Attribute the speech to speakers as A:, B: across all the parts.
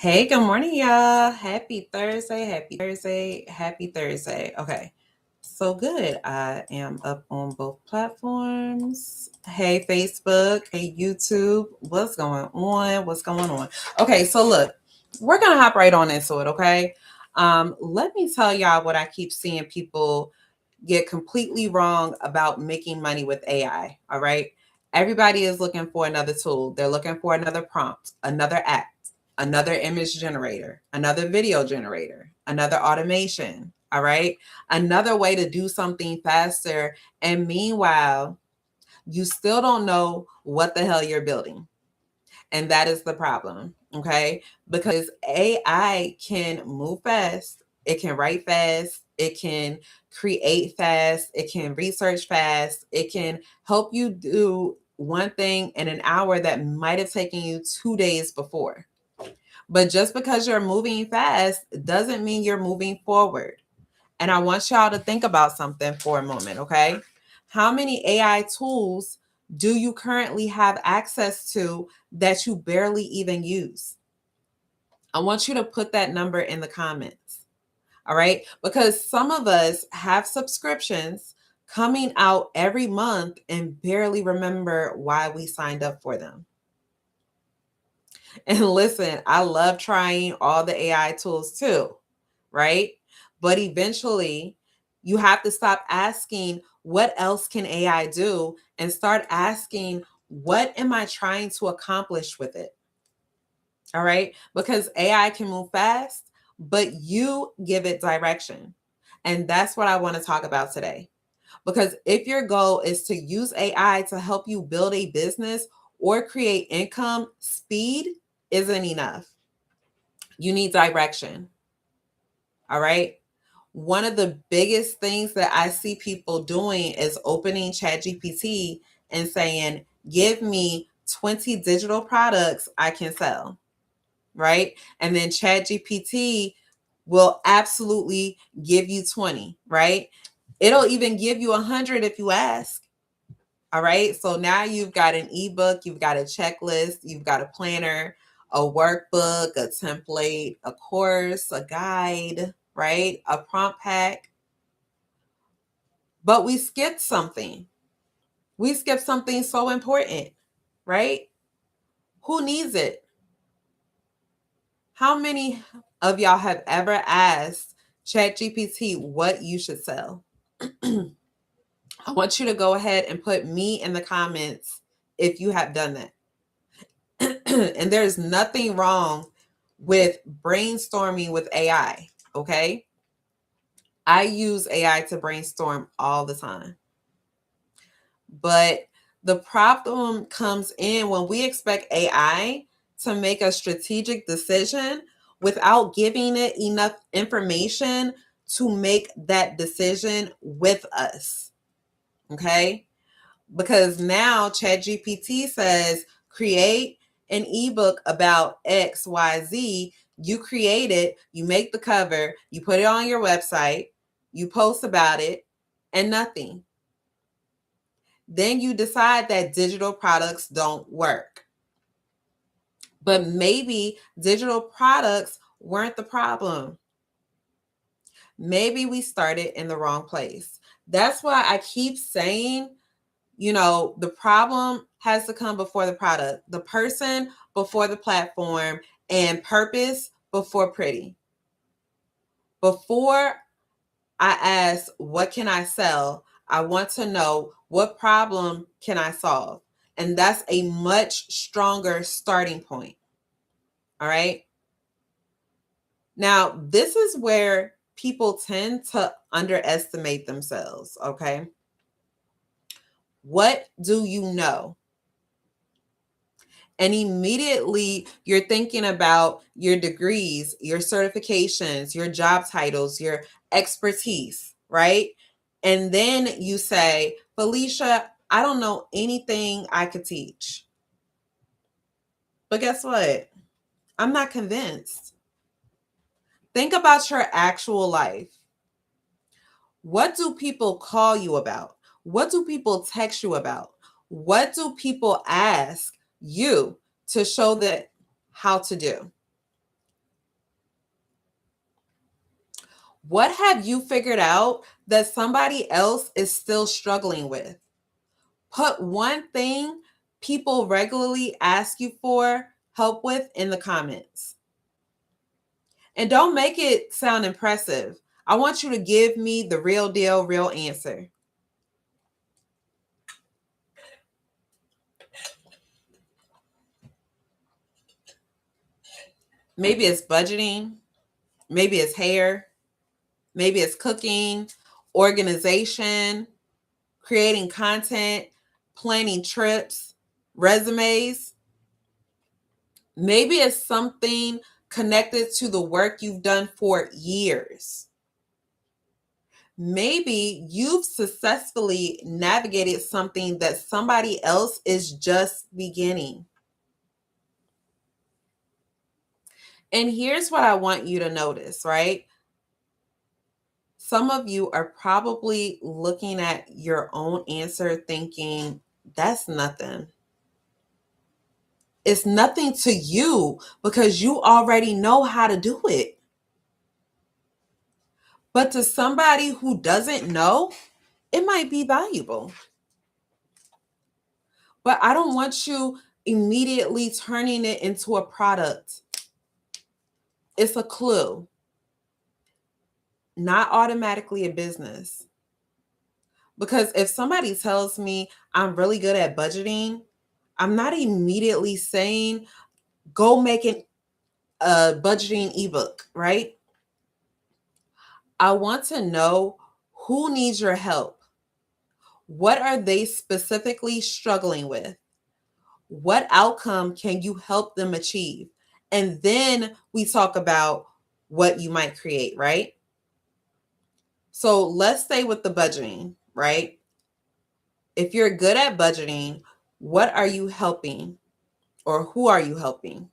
A: Hey, good morning, y'all. Happy Thursday, happy Thursday, happy Thursday. Okay, so good. I am up on both platforms. Hey, Facebook. Hey, YouTube. What's going on? What's going on? Okay, so look, we're going to hop right on into it, okay? Let me tell y'all what I keep seeing people get completely wrong about making money with AI, all right? Everybody is looking for another tool. They're looking for another prompt, another app, another image generator, another video generator, another automation, all right? Another way to do something faster. And meanwhile, you still don't know what the hell you're building. And that is the problem, okay? Because AI can move fast, it can write fast, it can create fast, it can research fast, it can help you do one thing in an hour that might have taken you 2 days before. But just because you're moving fast doesn't mean you're moving forward. And I want y'all to think about something for a moment, okay? How many AI tools do you currently have access to that you barely even use? I want you to put that number in the comments, all right? Because some of us have subscriptions coming out every month and barely remember why we signed up for them. And listen, I love trying all the AI tools too, right? But eventually, you have to stop asking, what else can AI do? And start asking, what am I trying to accomplish with it? All right? Because AI can move fast, but you give it direction. And that's what I want to talk about today. Because if your goal is to use AI to help you build a business or create income, speed isn't enough. You need direction. All right. One of the biggest things that I see people doing is opening ChatGPT and saying, give me 20 digital products I can sell. Right. And then ChatGPT will absolutely give you 20. Right. It'll even give you 100 if you ask. All right. So now you've got an ebook, you've got a checklist, you've got a planner, a workbook, a template, a course, a guide, right? A prompt pack. But we skipped something. We skipped something so important, right? Who needs it? How many of y'all have ever asked ChatGPT what you should sell? I want you to go ahead and put me in the comments if you have done that. And there's nothing wrong with brainstorming with AI, okay? I use AI to brainstorm all the time. But the problem comes in when we expect AI to make a strategic decision without giving it enough information to make that decision with us, okay? Because now ChatGPT says, create an ebook about XYZ. You create it, you make the cover, you put it on your website, you post about it, and nothing. Then you decide that digital products don't work. But maybe digital products weren't the problem. Maybe we started in the wrong place. That's why I keep saying, the problem has to come before the product, the person before the platform, and purpose before pretty. Before I ask, what can I sell? I want to know, what problem can I solve? And that's a much stronger starting point. All right. Now, this is where people tend to underestimate themselves. Okay. What do you know? And immediately you're thinking about your degrees, your certifications, your job titles, your expertise, right? And then you say, Felicia, I don't know anything I could teach. But guess what? I'm not convinced. Think about your actual life. What do people call you about? What do people text you about? What do people ask you to show that how to do? What have you figured out that somebody else is still struggling with? Put one thing people regularly ask you for help with in the comments. And don't make it sound impressive. I want you to give me the real deal, real answer. Maybe it's budgeting, maybe it's hair, maybe it's cooking, organization, creating content, planning trips, resumes. Maybe it's something connected to the work you've done for years. Maybe you've successfully navigated something that somebody else is just beginning. And here's what I want you to notice, right? Some of you are probably looking at your own answer thinking, that's nothing. It's nothing to you because you already know how to do it. But to somebody who doesn't know, it might be valuable. But I don't want you immediately turning it into a product. It's a clue, not automatically a business. Because if somebody tells me I'm really good at budgeting, I'm not immediately saying go make a budgeting ebook, right? I want to know who needs your help. What are they specifically struggling with? What outcome can you help them achieve? And then we talk about what you might create, right? So let's stay with the budgeting, right? If you're good at budgeting, what are you helping or who are you helping?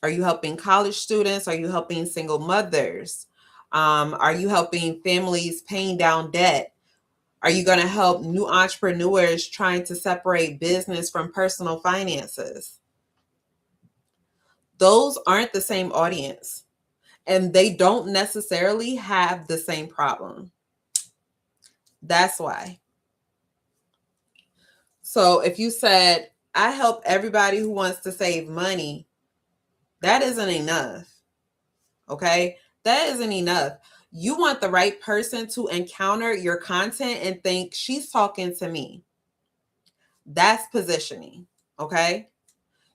A: Are you helping college students? Are you helping single mothers? Are you helping families paying down debt? Are you going to help new entrepreneurs trying to separate business from personal finances? Those aren't the same audience, and they don't necessarily have the same problem. That's why. So if you said, I help everybody who wants to save money, that isn't enough. Okay? That isn't enough. You want the right person to encounter your content and think she's talking to me. That's positioning. Okay?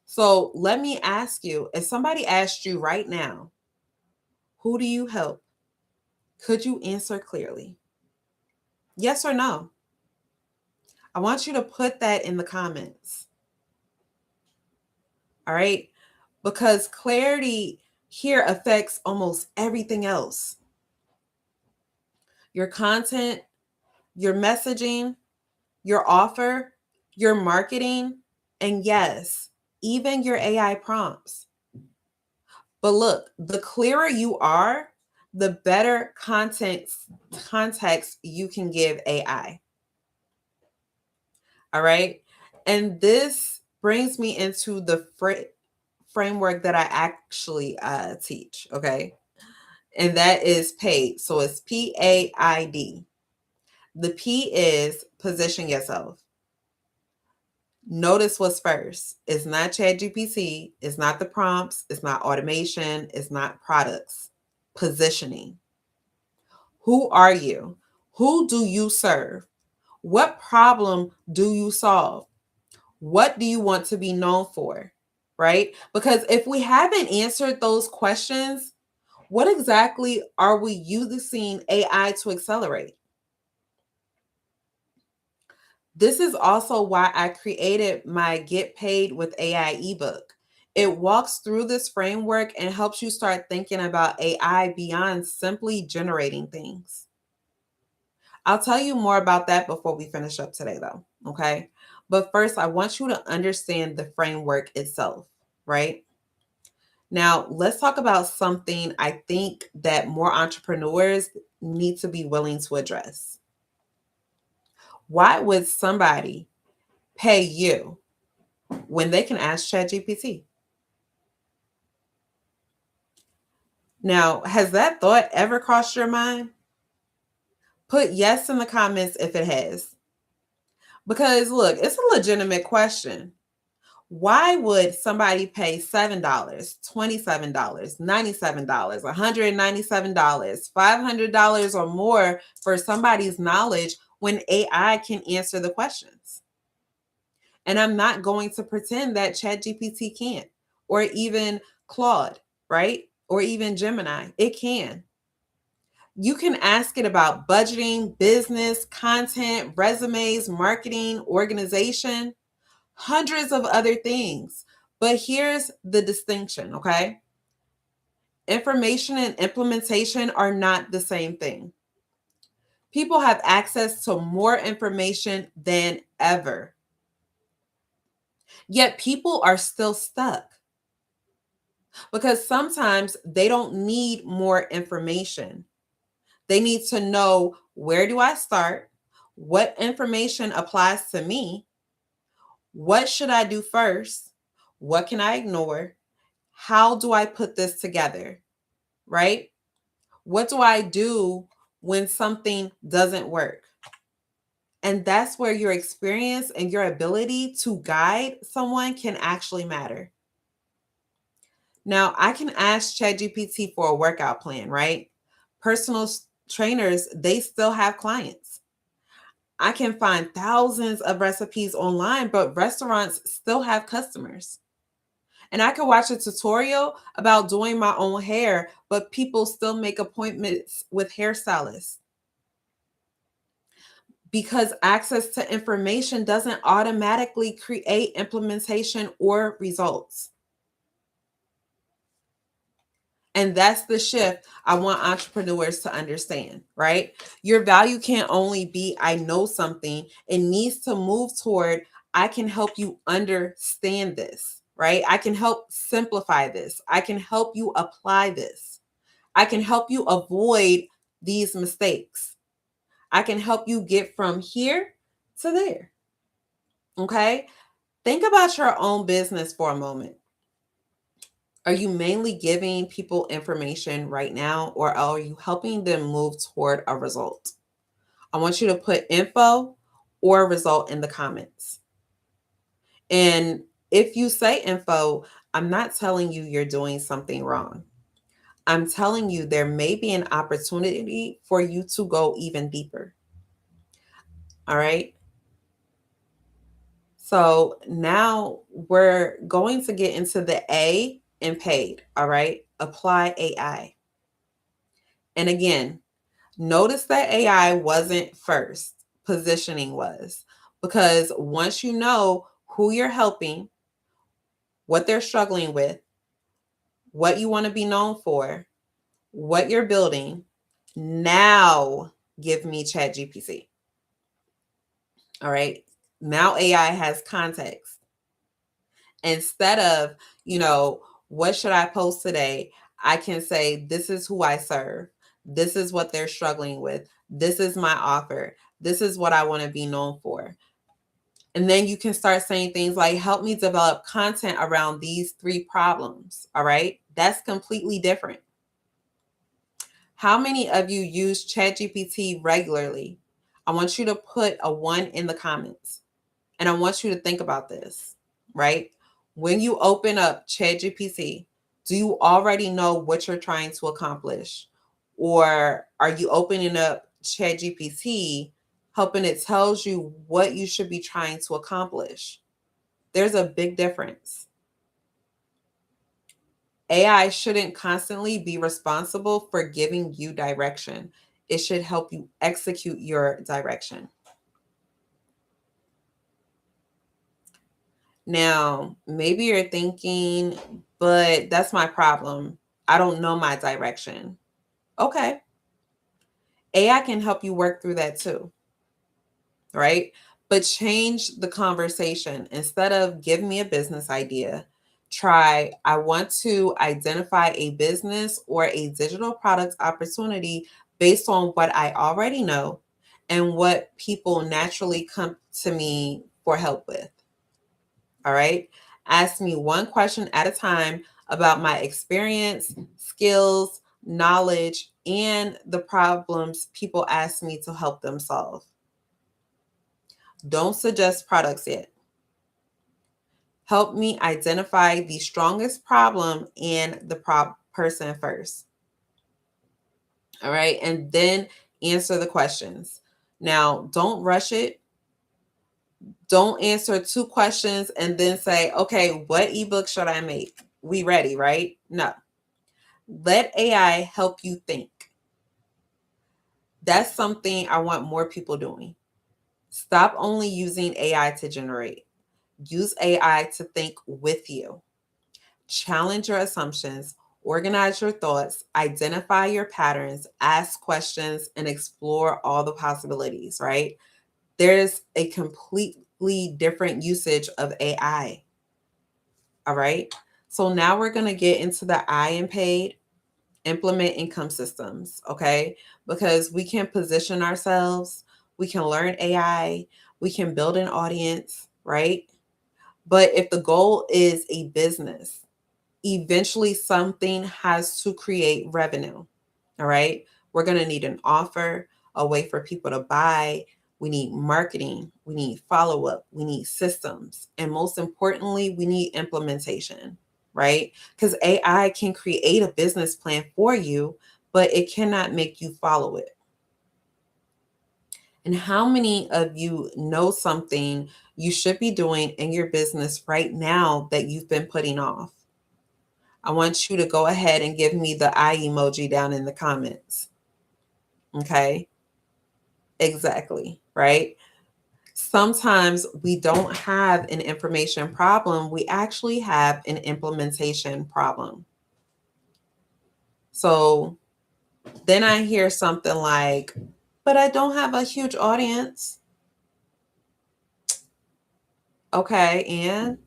A: So let me ask you, if somebody asked you right now, who do you help? Could you answer clearly? Yes or no? I want you to put that in the comments. All right? Because clarity here affects almost everything else. Your content, your messaging, your offer, your marketing, and yes, even your AI prompts. But look, the clearer you are, the better context you can give AI. All right. And this brings me into the framework that I actually teach. Okay. And that is PAID. So it's P.A.I.D. The P is position yourself. Notice what's first. It's not ChatGPT. It's not the prompts. It's not automation. It's not products. Positioning. Who are you? Who do you serve? What problem do you solve? What do you want to be known for? Right? Because if we haven't answered those questions, what exactly are we using AI to accelerate? This is also why I created my Get Paid with AI ebook. It walks through this framework and helps you start thinking about AI beyond simply generating things. I'll tell you more about that before we finish up today, though. Okay. But first, I want you to understand the framework itself, right? Now, let's talk about something I think that more entrepreneurs need to be willing to address. Why would somebody pay you when they can ask ChatGPT? Now, has that thought ever crossed your mind? Put yes in the comments if it has. Because look, it's a legitimate question. Why would somebody pay $7, $27, $97, $197, $500 or more for somebody's knowledge when AI can answer the questions? And I'm not going to pretend that ChatGPT can't, or even Claude, right? Or even Gemini. It can. You can ask it about budgeting, business, content, resumes, marketing, organization, hundreds of other things. But here's the distinction, okay? Information and implementation are not the same thing. People have access to more information than ever. Yet people are still stuck because sometimes they don't need more information. They need to know, where do I start? What information applies to me? What should I do first? What can I ignore? How do I put this together? Right? What do I do when something doesn't work? And that's where your experience and your ability to guide someone can actually matter. Now, I can ask ChatGPT for a workout plan, right? Personal trainers, they still have clients. I can find thousands of recipes online, but restaurants still have customers. And I can watch a tutorial about doing my own hair, but people still make appointments with hairstylists because access to information doesn't automatically create implementation or results. And that's the shift I want entrepreneurs to understand, right? Your value can't only be, I know something. It needs to move toward, I can help you understand this, right? I can help simplify this. I can help you apply this. I can help you avoid these mistakes. I can help you get from here to there. Okay? Think about your own business for a moment. Are you mainly giving people information right now, or are you helping them move toward a result? I want you to put info or result in the comments. And if you say info, I'm not telling you you're doing something wrong. I'm telling you there may be an opportunity for you to go even deeper. All right. So now we're going to get into the A in P.A.I.D. All right. Apply AI. And again, notice that AI wasn't first, positioning was. Because once you know who you're helping, what they're struggling with, what you want to be known for, what you're building, now give me ChatGPT. All right. Now AI has context. Instead of, what should I post today? I can say, this is who I serve. This is what they're struggling with. This is my offer. This is what I want to be known for. And then you can start saying things like, help me develop content around these 3 problems. All right. That's completely different. How many of you use ChatGPT regularly? I want you to put a 1 in the comments. And I want you to think about this, right? When you open up ChatGPT, do you already know what you're trying to accomplish? Or are you opening up ChatGPT, hoping it tells you what you should be trying to accomplish? There's a big difference. AI shouldn't constantly be responsible for giving you direction. It should help you execute your direction. Now, maybe you're thinking, but that's my problem. I don't know my direction. Okay. AI can help you work through that too, right? But change the conversation. Instead of give me a business idea, try, I want to identify a business or a digital product opportunity based on what I already know and what people naturally come to me for help with. All right. Ask me one question at a time about my experience, skills, knowledge, and the problems people ask me to help them solve. Don't suggest products yet. Help me identify the strongest problem and the person first. All right. And then answer the questions. Now, don't rush it. Don't answer two questions and then say, okay, what ebook should I make? We ready, right? No. Let AI help you think. That's something I want more people doing. Stop only using AI to generate. Use AI to think with you. Challenge your assumptions, organize your thoughts, identify your patterns, ask questions, and explore all the possibilities, right? There's a completely different usage of AI. All right. So now we're going to get into the I in P.A.I.D, implement income systems. Okay. Because we can position ourselves, we can learn AI, we can build an audience, right? But if the goal is a business, eventually something has to create revenue. All right. We're going to need an offer, a way for people to buy. We need marketing. We need follow up. We need systems. And most importantly, we need implementation, right? Because AI can create a business plan for you, but it cannot make you follow it. And how many of you know something you should be doing in your business right now that you've been putting off? I want you to go ahead and give me the eye emoji down in the comments. Okay. Exactly. Right. Sometimes we don't have an information problem. We actually have an implementation problem. So then I hear something like, but I don't have a huge audience. Okay. And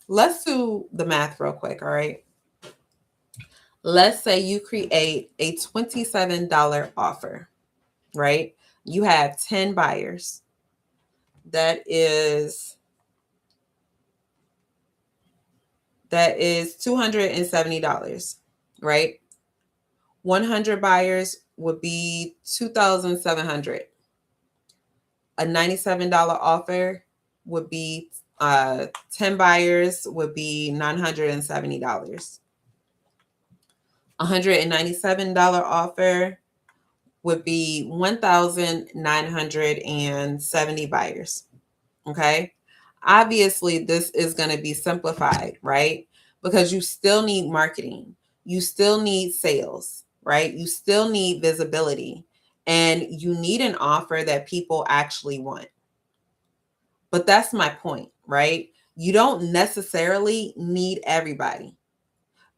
A: let's do the math real quick. All right. Let's say you create a $27 offer, right? You have 10 buyers. That is $270, right? 100 buyers would be 2,700. A $97 offer would be 10 buyers would be $970. $197 offer would be 1,970 buyers. Okay. Obviously, this is going to be simplified, right? Because you still need marketing, you still need sales, right? You still need visibility, and you need an offer that people actually want. But that's my point, right? You don't necessarily need everybody,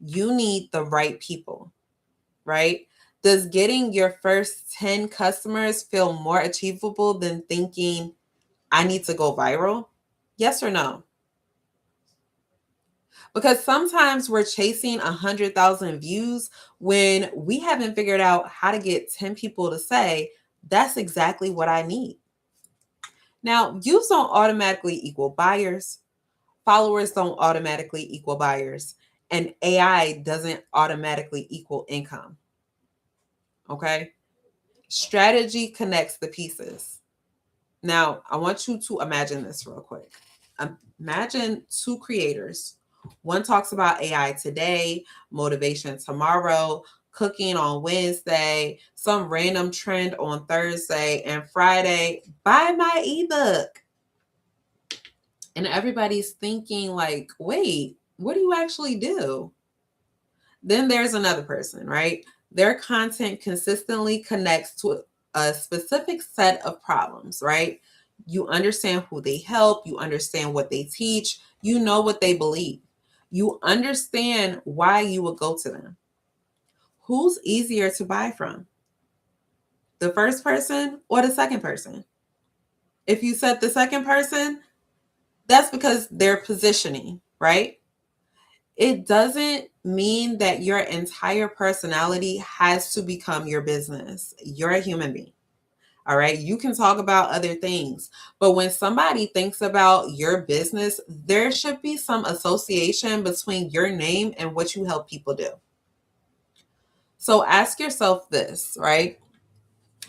A: you need the right people, right? Does getting your first 10 customers feel more achievable than thinking, I need to go viral? Yes or no? Because sometimes we're chasing 100,000 views when we haven't figured out how to get 10 people to say, that's exactly what I need. Now, views don't automatically equal buyers, followers don't automatically equal buyers, and AI doesn't automatically equal income. Okay. Strategy connects the pieces. Now, I want you to imagine this real quick. Imagine two creators. One talks about AI today, motivation tomorrow, cooking on Wednesday, some random trend on Thursday, and Friday, buy my ebook. And everybody's thinking, like, wait, what do you actually do? Then there's another person, right? Their content consistently connects to a specific set of problems, right? You understand who they help, you understand what they teach, you know what they believe, you understand why you would go to them. Who's easier to buy from? The first person or the second person? If you said the second person, that's because they're positioning, right? It doesn't mean that your entire personality has to become your business. You're a human being. All right. You can talk about other things, but when somebody thinks about your business, there should be some association between your name and what you help people do. So ask yourself this, right?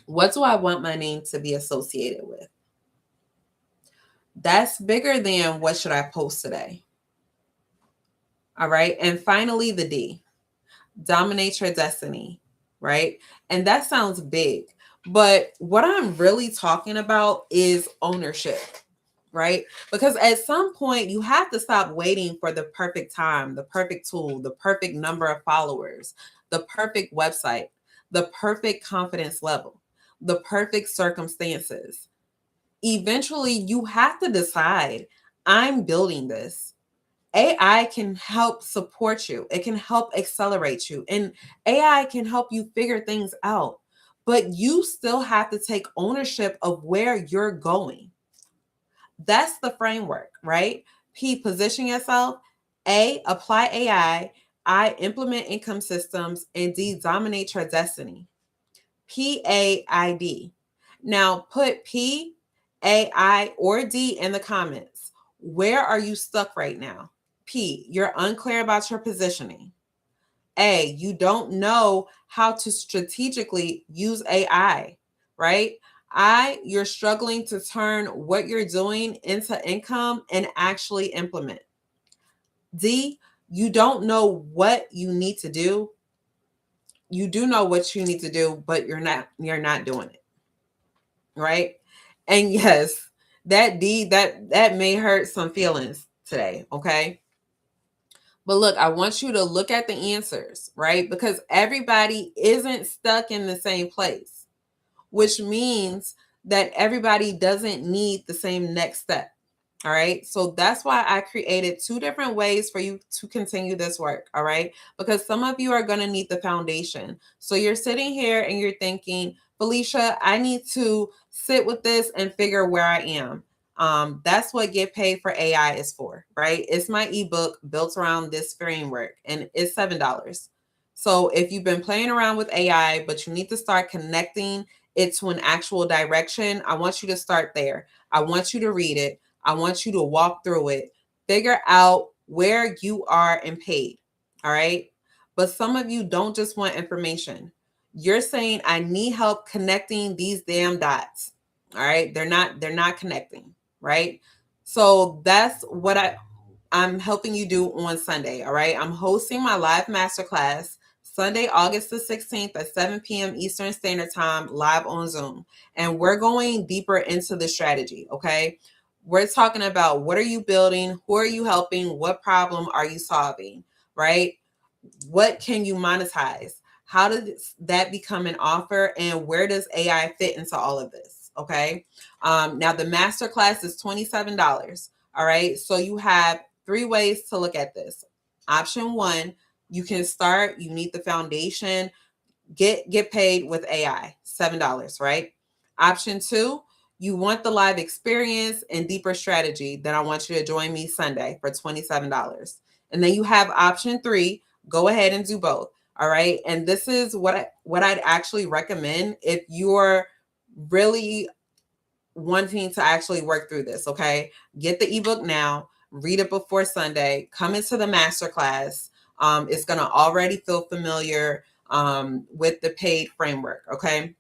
A: What do I want my name to be associated with? That's bigger than what should I post today? All right. And finally, the D, dominate your destiny, right? And that sounds big, but what I'm really talking about is ownership, right? Because at some point, you have to stop waiting for the perfect time, the perfect tool, the perfect number of followers, the perfect website, the perfect confidence level, the perfect circumstances. Eventually, you have to decide, I'm building this. AI can help support you. It can help accelerate you. And AI can help you figure things out. But you still have to take ownership of where you're going. That's the framework, right? P, position yourself. A, apply AI. I, implement income systems. And D, dominate your destiny. P.A.I.D. Now put P, A, I, or D in the comments. Where are you stuck right now? P, you're unclear about your positioning. A, you don't know how to strategically use AI, right? I, you're struggling to turn what you're doing into income and actually implement. D, you don't know what you need to do. You do know what you need to do, but you're not doing it, right? And yes, that D, that may hurt some feelings today, okay? But look, I want you to look at the answers, right? Because everybody isn't stuck in the same place, which means that everybody doesn't need the same next step. All right. So that's why I created two different ways for you to continue this work. All right. Because some of you are going to need the foundation. So you're sitting here and you're thinking, Felicia, I need to sit with this and figure where I am. That's what Get Paid for AI is for, right? It's my ebook built around this framework and it's $7. So if you've been playing around with AI, but you need to start connecting it to an actual direction, I want you to start there. I want you to read it. I want you to walk through it, figure out where you are and paid. All right. But some of you don't just want information. You're saying, I need help connecting these damn dots. All right. They're not connecting. Right. So that's what I'm helping you do on Sunday. All right. I'm hosting my live masterclass Sunday, August the 16th at 7 p.m. Eastern Standard Time, live on Zoom. And we're going deeper into the strategy. Okay. We're talking about, what are you building? Who are you helping? What problem are you solving? Right? What can you monetize? How does that become an offer? And where does AI fit into all of this? Okay. Now the masterclass is $27. All right. So you have three ways to look at this. Option one, you can start, you need the foundation, get paid with AI, $7, right? Option two, you want the live experience and deeper strategy, then I want you to join me Sunday for $27. And then you have option three, go ahead and do both. All right. And this is what I'd actually recommend if you're really wanting to actually work through this. Okay. Get the ebook now, read it before Sunday, come into the masterclass. It's going to already feel familiar with the paid framework. Okay.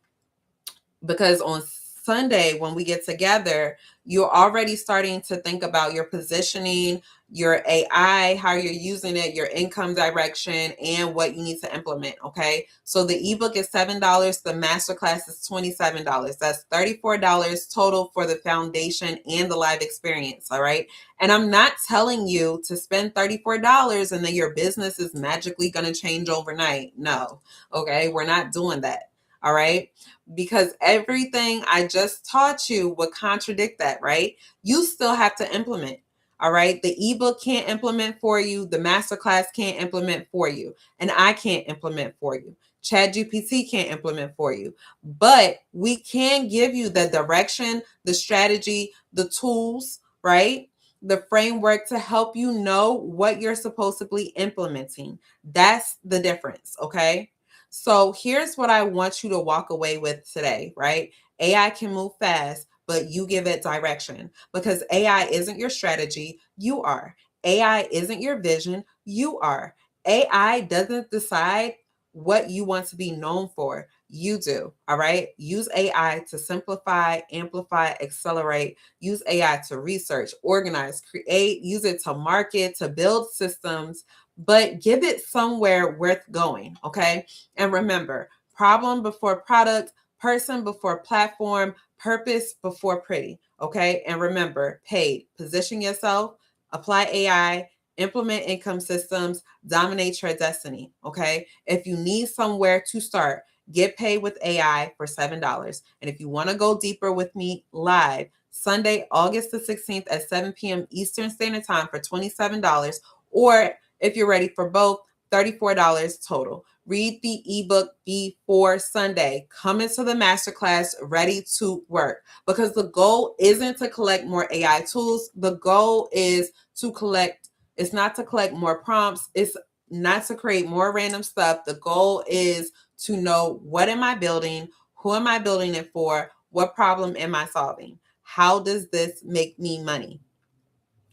A: Because on Sunday, when we get together, you're already starting to think about your positioning, your AI, how you're using it, your income direction, and what you need to implement. Okay. So the ebook is $7. The masterclass is $27. That's $34 total for the foundation and the live experience. All right. And I'm not telling you to spend $34 and then your business is magically going to change overnight. No. Okay. We're not doing that. All right. Because everything I just taught you would contradict that, right? You still have to implement. All right. The ebook can't implement for you. The masterclass can't implement for you. And I can't implement for you. ChatGPT can't implement for you. But we can give you the direction, the strategy, the tools, right? The framework to help you know what you're supposed to be implementing. That's the difference. Okay. So here's what I want you to walk away with today, right? AI can move fast, but you give it direction, because AI isn't your strategy. You are. AI isn't your vision. You are. AI doesn't decide what you want to be known for, you do. All right. Use AI to simplify, amplify, accelerate. Use AI to research, organize, create, use it to market, to build systems, but give it somewhere worth going. Okay. And remember, problem before product, person before platform, purpose before pretty. Okay. And remember, paid, position yourself, apply AI, implement income systems, dominate your destiny. Okay. If you need somewhere to start, get paid with AI for $7. And if you want to go deeper with me live, Sunday, August the 16th at 7 p.m. Eastern Standard Time for $27. Or if you're ready for both, $34 total. Read the ebook before Sunday. Come into the masterclass ready to work, because the goal isn't to collect more AI tools. The goal is to collect, it's not to collect more prompts. It's not to create more random stuff. The goal is to know, what am I building? Who am I building it for? What problem am I solving? How does this make me money?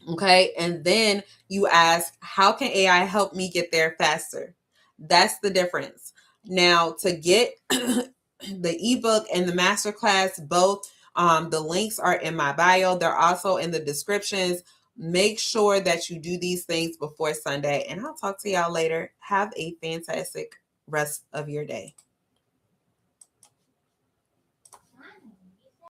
A: Okay. And then you ask, how can AI help me get there faster? That's the difference. Now, to get the ebook and the masterclass, both the links are in my bio. They're also in the descriptions. Make sure that you do these things before Sunday, and I'll talk to y'all later. Have a fantastic rest of your day.